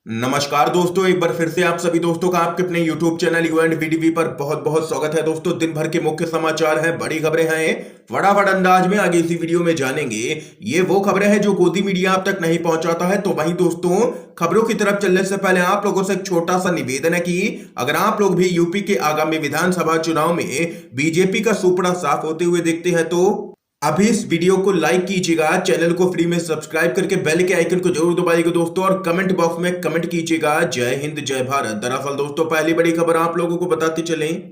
नमस्कार दोस्तों, एक बार फिर से आप सभी दोस्तों का आपके अपने YouTube चैनल यू एंड वीडीवी पर बहुत बहुत स्वागत है। दोस्तों, दिन भर के मुख्य समाचार हैं, बड़ी खबरें हैं, फटाफट अंदाज में आगे इसी वीडियो में जानेंगे। ये वो खबरें हैं जो गोदी मीडिया आप तक नहीं पहुंचाता है। तो वहीं दोस्तों, खबरों की तरफ चलने से पहले आप लोगों से एक छोटा सा निवेदन है कि अगर आप लोग भी यूपी के आगामी विधानसभा चुनाव में बीजेपी का सुपड़ा साफ होते हुए देखते हैं तो अभी इस वीडियो को लाइक कीजिएगा, चैनल को फ्री में सब्सक्राइब करके बेल के आइकन को जरूर दबाइएगा दोस्तों, और कमेंट बॉक्स में कमेंट कीजिएगा जय हिंद जय भारत। दरअसल दोस्तों, पहली बड़ी खबर आप लोगों को बताते चलें,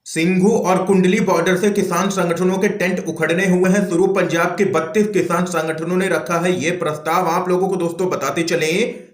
सिंघू और कुंडली बॉर्डर से किसान संगठनों के टेंट उखड़ने हुए हैं शुरू। पंजाब के 32 किसान संगठनों ने रखा है ये प्रस्ताव। आप लोगों को दोस्तों बताते चले,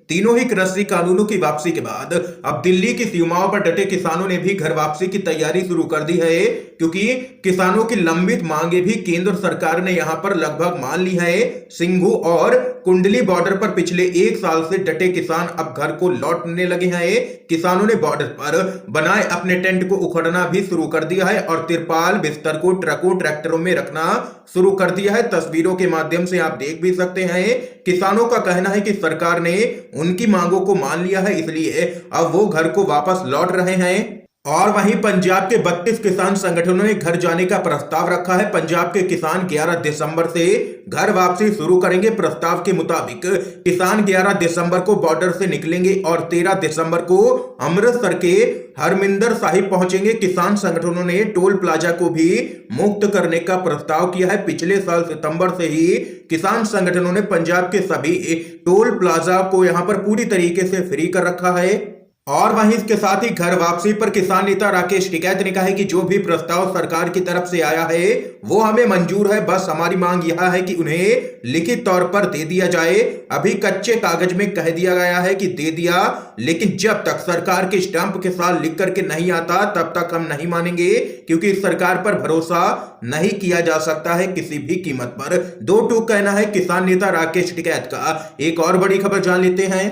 तीनों ही कृषि कानूनों की वापसी के बाद अब दिल्ली की सीमाओं पर डटे किसानों ने भी घर वापसी की तैयारी शुरू कर दी है, क्योंकि किसानों की लंबित मांगे भी केंद्र सरकार ने यहां पर लगभग मान ली है। सिंघू और कुंडली बॉर्डर पर पिछले एक साल से डटे किसान अब घर को लौटने लगे हैं। किसानों ने बॉर्डर पर बनाए अपने टेंट को उखड़ना भी शुरू कर दिया है और तिरपाल बिस्तर को ट्रकों ट्रैक्टरों में रखना शुरू कर दिया है। तस्वीरों के माध्यम से आप देख भी सकते हैं। किसानों का कहना है कि सरकार ने उनकी मांगों को मान लिया है, इसलिए अब वो घर को वापस लौट रहे हैं। और वहीं पंजाब के 32 किसान संगठनों ने घर जाने का प्रस्ताव रखा है। पंजाब के किसान 11 दिसंबर से घर वापसी शुरू करेंगे। प्रस्ताव के मुताबिक किसान 11 दिसंबर को बॉर्डर से निकलेंगे और 13 दिसंबर को अमृतसर के हरमिंदर साहिब पहुंचेंगे। किसान संगठनों ने टोल प्लाजा को भी मुक्त करने का प्रस्ताव किया है। पिछले साल सितंबर से ही किसान संगठनों ने पंजाब के सभी टोल प्लाजा को यहां पर पूरी तरीके से फ्री कर रखा है। और वहीं इसके साथ ही घर वापसी पर किसान नेता राकेश टिकैत ने कहा है कि जो भी प्रस्ताव सरकार की तरफ से आया है वो हमें मंजूर है, बस हमारी मांग यह है कि उन्हें लिखित तौर पर दे दिया जाए। अभी कच्चे कागज में कह दिया गया है कि दे दिया, लेकिन जब तक सरकार के स्टैंप के साथ लिख करके नहीं आता तब तक हम नहीं मानेंगे, क्योंकि इस सरकार पर भरोसा नहीं किया जा सकता है किसी भी कीमत पर। दो टूक कहना है किसान नेता राकेश टिकैत का। एक और बड़ी खबर जान लेते हैं,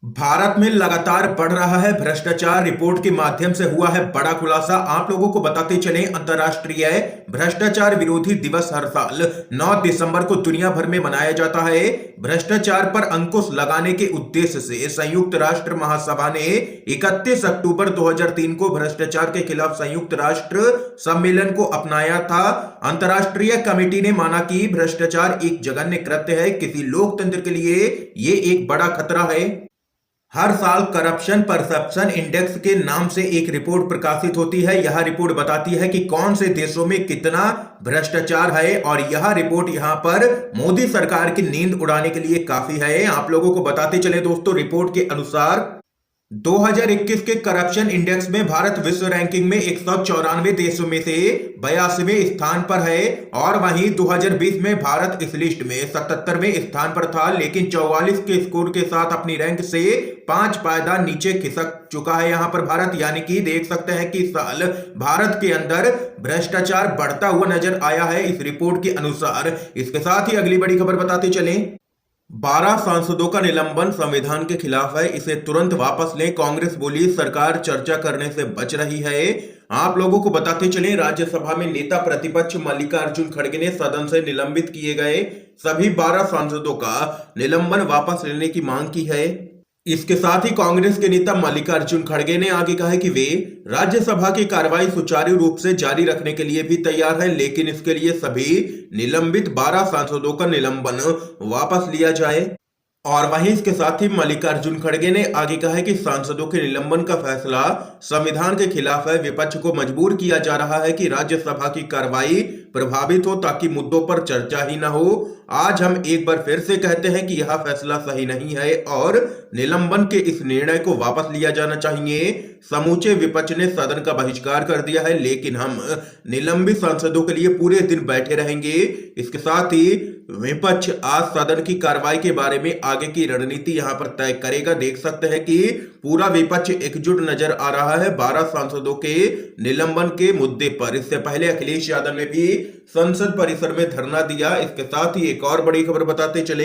भारत में लगातार बढ़ रहा है भ्रष्टाचार। रिपोर्ट के माध्यम से हुआ है बड़ा खुलासा। आप लोगों को बताते चले, अंतर्राष्ट्रीय भ्रष्टाचार विरोधी दिवस हर साल 9 दिसंबर को दुनिया भर में मनाया जाता है। भ्रष्टाचार पर अंकुश लगाने के उद्देश्य से संयुक्त राष्ट्र महासभा ने 31 अक्टूबर 2003 को भ्रष्टाचार के खिलाफ संयुक्त राष्ट्र सम्मेलन को अपनाया था। अंतर्राष्ट्रीय कमेटी ने माना कि भ्रष्टाचार एक जघन्य कृत्य है, किसी लोकतंत्र के लिए ये एक बड़ा खतरा है। हर साल करप्शन परसेप्शन इंडेक्स के नाम से एक रिपोर्ट प्रकाशित होती है। यह रिपोर्ट बताती है कि कौन से देशों में कितना भ्रष्टाचार है, और यह रिपोर्ट यहां पर मोदी सरकार की नींद उड़ाने के लिए काफी है। आप लोगों को बताते चले दोस्तों, रिपोर्ट के अनुसार 2021 के करप्शन इंडेक्स में भारत विश्व रैंकिंग में 194 देशों में से 82वें स्थान पर है, और वहीं 2020 में भारत इस लिस्ट में 77वें स्थान पर था, लेकिन 44 के स्कोर के साथ अपनी रैंक से 5 पायदान नीचे खिसक चुका है यहां पर भारत। यानी कि देख सकते हैं कि इस साल भारत के अंदर भ्रष्टाचार बढ़ता हुआ नजर आया है इस रिपोर्ट के अनुसार। इसके साथ ही अगली बड़ी खबर बताते चलें, 12 सांसदों का निलंबन संविधान के खिलाफ है, इसे तुरंत वापस लें। कांग्रेस बोली सरकार चर्चा करने से बच रही है। आप लोगों को बताते चलें, राज्यसभा में नेता प्रतिपक्ष मल्लिकार्जुन खड़गे ने सदन से निलंबित किए गए सभी 12 सांसदों का निलंबन वापस लेने की मांग की है। इसके साथ ही कांग्रेस के नेता मल्लिकार्जुन खड़गे ने आगे कहा है कि वे राज्यसभा की कार्रवाई सुचारू रूप से जारी रखने के लिए भी तैयार हैं, लेकिन इसके लिए सभी निलंबित 12 सांसदों का निलंबन वापस लिया जाए। और वहीं इसके साथ ही मल्लिकार्जुन खड़गे ने आगे कहा है कि सांसदों के निलंबन का फैसला संविधान के खिलाफ है। विपक्ष को मजबूर किया जा रहा है कि राज्यसभा की कार्रवाई प्रभावित हो ताकि मुद्दों पर चर्चा ही न हो। आज हम एक बार फिर से कहते हैं कि यह फैसला सही नहीं है और निलंबन के इस निर्णय को वापस लिया जाना चाहिए। समूचे विपक्ष ने सदन का बहिष्कार कर दिया है, लेकिन हम निलंबित सांसदों के लिए पूरे दिन बैठे रहेंगे। इसके साथ ही विपक्ष आज सदन की कार्रवाई के बारे में आगे की रणनीति यहां पर तय करेगा। देख सकते हैं कि पूरा विपक्ष एकजुट नजर आ रहा है 12 सांसदों के निलंबन के मुद्दे पर। इससे पहले अखिलेश यादव ने भी संसद परिसर में धरना दिया। इसके साथ ही एक और बड़ी खबर बताते चले,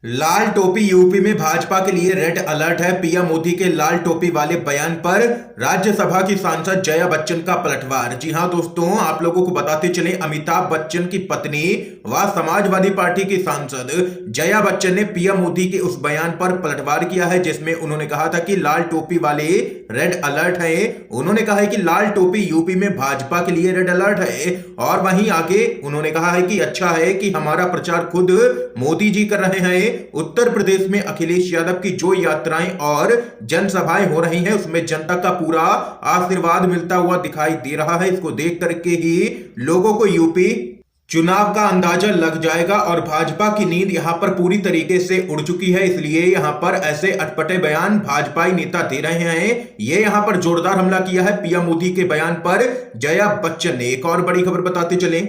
लाल टोपी यूपी में भाजपा के लिए रेड अलर्ट है। पीएम मोदी के लाल टोपी वाले बयान पर राज्यसभा की सांसद जया बच्चन का पलटवार। जी हां दोस्तों, आप लोगों को बताते चले, अमिताभ बच्चन की पत्नी व समाजवादी पार्टी की सांसद जया बच्चन ने पीएम मोदी के उस बयान पर पलटवार किया है जिसमें उन्होंने कहा था कि लाल टोपी वाले रेड अलर्ट है। उन्होंने कहा है कि लाल टोपी यूपी में भाजपा के लिए रेड अलर्ट है और वहीं आगे उन्होंने कहा है कि अच्छा है कि हमारा प्रचार खुद मोदी जी कर रहे हैं। उत्तर प्रदेश में अखिलेश यादव की जो यात्राएं और जनसभाएं हो रही हैं उसमें जनता का पूरा आशीर्वाद मिलता हुआ दिखाई दे रहा है। इसको देख करके ही लोगों को यूपी चुनाव का अंदाजा लग जाएगा और भाजपा की नींद यहां पर पूरी तरीके से उड़ चुकी है। इसलिए यहां पर ऐसे अटपटे बयान भाजपाई नेता दे रहे हैं। ये यहां पर जोरदार हमला किया है पीएम मोदी के बयान पर जया बच्चन ने। एक और बड़ी खबर बताते चले,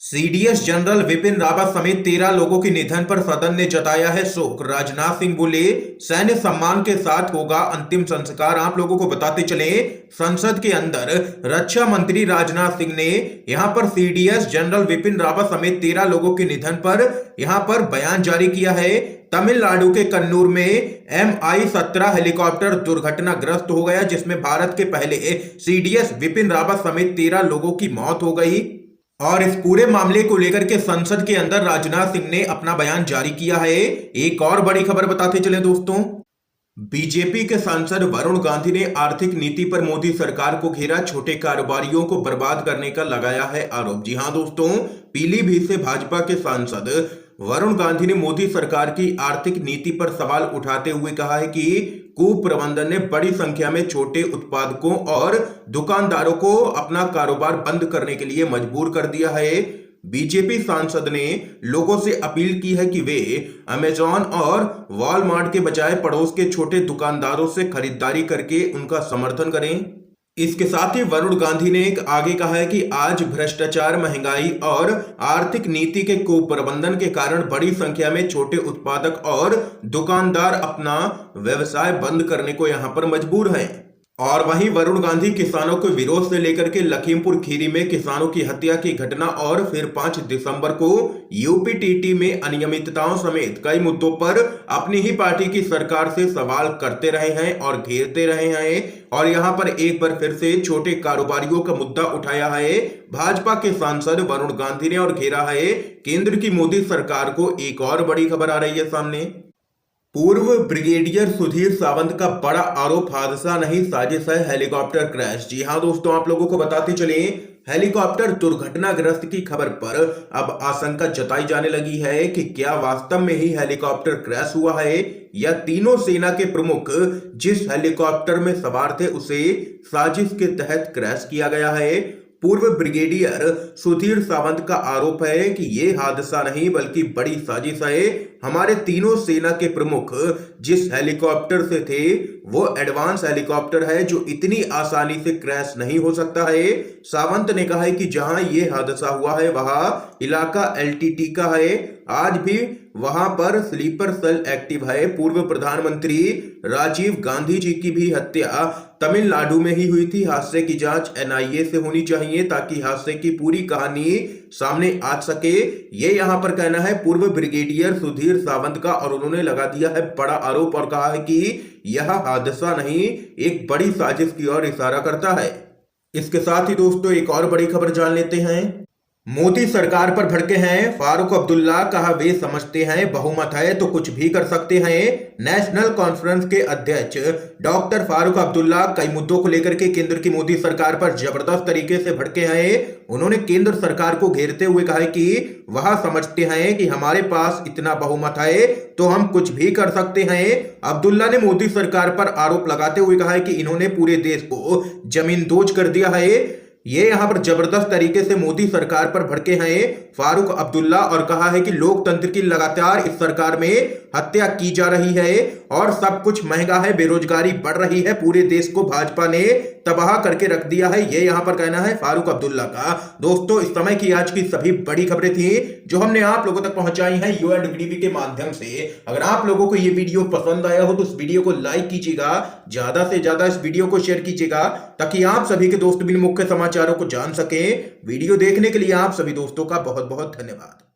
सीडीएस जनरल विपिन रावत समेत 13 लोगों के निधन पर सदन ने जताया है शोक। राजनाथ सिंह बोले, सैन्य सम्मान के साथ होगा अंतिम संस्कार। आप लोगों को बताते चले, संसद के अंदर रक्षा मंत्री राजनाथ सिंह ने यहां पर सीडीएस जनरल विपिन रावत समेत 13 लोगों के निधन पर यहां पर बयान जारी किया है। तमिलनाडु के कन्नूर में MI-17 हेलीकॉप्टर दुर्घटनाग्रस्त हो गया जिसमें भारत के पहले सीडीएस विपिन रावत समेत 13 लोगों की मौत हो गई। और इस पूरे मामले को लेकर के संसद के अंदर राजनाथ सिंह ने अपना बयान जारी किया है। एक और बड़ी खबर बताते चले दोस्तों, बीजेपी के सांसद वरुण गांधी ने आर्थिक नीति पर मोदी सरकार को घेरा, छोटे कारोबारियों को बर्बाद करने का लगाया है आरोप। जी हां दोस्तों, पीलीभीत से भाजपा के सांसद वरुण गांधी ने मोदी सरकार की आर्थिक नीति पर सवाल उठाते हुए कहा है कि कुप्रबंधन ने बड़ी संख्या में छोटे उत्पादकों और दुकानदारों को अपना कारोबार बंद करने के लिए मजबूर कर दिया है। बीजेपी सांसद ने लोगों से अपील की है कि वे अमेजॉन और वॉलमार्ट के बजाय पड़ोस के छोटे दुकानदारों से खरीदारी करके उनका समर्थन करें। इसके साथ ही वरुण गांधी ने आगे कहा है कि आज भ्रष्टाचार, महंगाई और आर्थिक नीति के कुप्रबंधन के कारण बड़ी संख्या में छोटे उत्पादक और दुकानदार अपना व्यवसाय बंद करने को यहां पर मजबूर हैं। और वहीं वरुण गांधी किसानों के विरोध से लेकर के लखीमपुर खीरी में किसानों की हत्या की घटना और फिर 5 दिसंबर को यूपीटीटी में अनियमितताओं समेत कई मुद्दों पर अपनी ही पार्टी की सरकार से सवाल करते रहे हैं और घेरते रहे हैं। और यहां पर एक बार फिर से छोटे कारोबारियों का मुद्दा उठाया है भाजपा के सांसद वरुण गांधी ने और घेरा है केंद्र की मोदी सरकार को। एक और बड़ी खबर आ रही है सामने, पूर्व ब्रिगेडियर सुधीर सावंत का बड़ा आरोप, हादसा नहीं साजिश है, हेलीकॉप्टर क्रैश। जी हां दोस्तों, आप लोगों को बताते चले, हेलीकॉप्टर दुर्घटनाग्रस्त की खबर पर अब आशंका जताई जाने लगी है कि क्या वास्तव में ही हेलीकॉप्टर क्रैश हुआ है या तीनों सेना के प्रमुख जिस हेलीकॉप्टर में सवार थे उसे साजिश के तहत क्रैश किया गया है। पूर्व ब्रिगेडियर सुधीर सावंत का आरोप है कि यह हादसा नहीं बल्कि बड़ी साजिश है। हमारे तीनों सेना के प्रमुख जिस हेलीकॉप्टर से थे वो एडवांस हेलीकॉप्टर है जो इतनी आसानी से क्रैश नहीं हो सकता है। सावंत ने कहा है कि जहां यह हादसा हुआ है वहां इलाका LTT का है, आज भी वहां पर स्लीपर सेल एक्टिव है। पूर्व प्रधानमंत्री राजीव गांधी जी की भी हत्या तमिलनाडु में ही हुई थी। हादसे की जांच NIA से होनी चाहिए ताकि हादसे की पूरी कहानी सामने आ सके, ये यहां पर कहना है पूर्व ब्रिगेडियर सुधीर सावंत का। और उन्होंने लगा दिया है बड़ा आरोप और कहा है कि यह हादसा नहीं एक बड़ी साजिश की ओर इशारा करता है। इसके साथ ही दोस्तों एक और बड़ी खबर जान लेते हैं, मोदी सरकार पर भड़के हैं फारूक अब्दुल्ला, कहा वे समझते हैं बहुमत है तो कुछ भी कर सकते हैं। नेशनल कॉन्फ्रेंस के अध्यक्ष डॉक्टर फारूक अब्दुल्ला कई मुद्दों को लेकर के केंद्र की मोदी सरकार पर जबरदस्त तरीके से भड़के हैं। उन्होंने केंद्र सरकार को घेरते हुए कहा है कि वह समझते हैं कि हमारे पास इतना बहुमत है तो हम कुछ भी कर सकते हैं। अब्दुल्ला ने मोदी सरकार पर आरोप लगाते हुए कहा है कि इन्होंने पूरे देश को जमींदोज कर दिया है। ये यहां पर जबरदस्त तरीके से मोदी सरकार पर भड़के हैं फारूक अब्दुल्ला और कहा है कि लोकतंत्र की लगातार इस सरकार में हत्या की जा रही है और सब कुछ महंगा है, बेरोजगारी बढ़ रही है, पूरे देश को भाजपा ने तबाह करके रख दिया है। ये यहां पर कहना है फारूक अब्दुल्ला का। दोस्तों इस समय की आज की सभी बड़ी खबरें थी जो हमने आप लोगों तक पहुंचाई हैं UNVDV के माध्यम से। अगर आप लोगों को ये वीडियो पसंद आया हो तो इस वीडियो को लाइक कीजिएगा, ज्यादा से ज्यादा इस वीडियो को शेयर कीजिएगा ताकि आप सभी के दोस्त भी मुख्य समाचारों को जान सकें। वीडियो देखने के लिए आप सभी दोस्तों का बहुत बहुत धन्यवाद।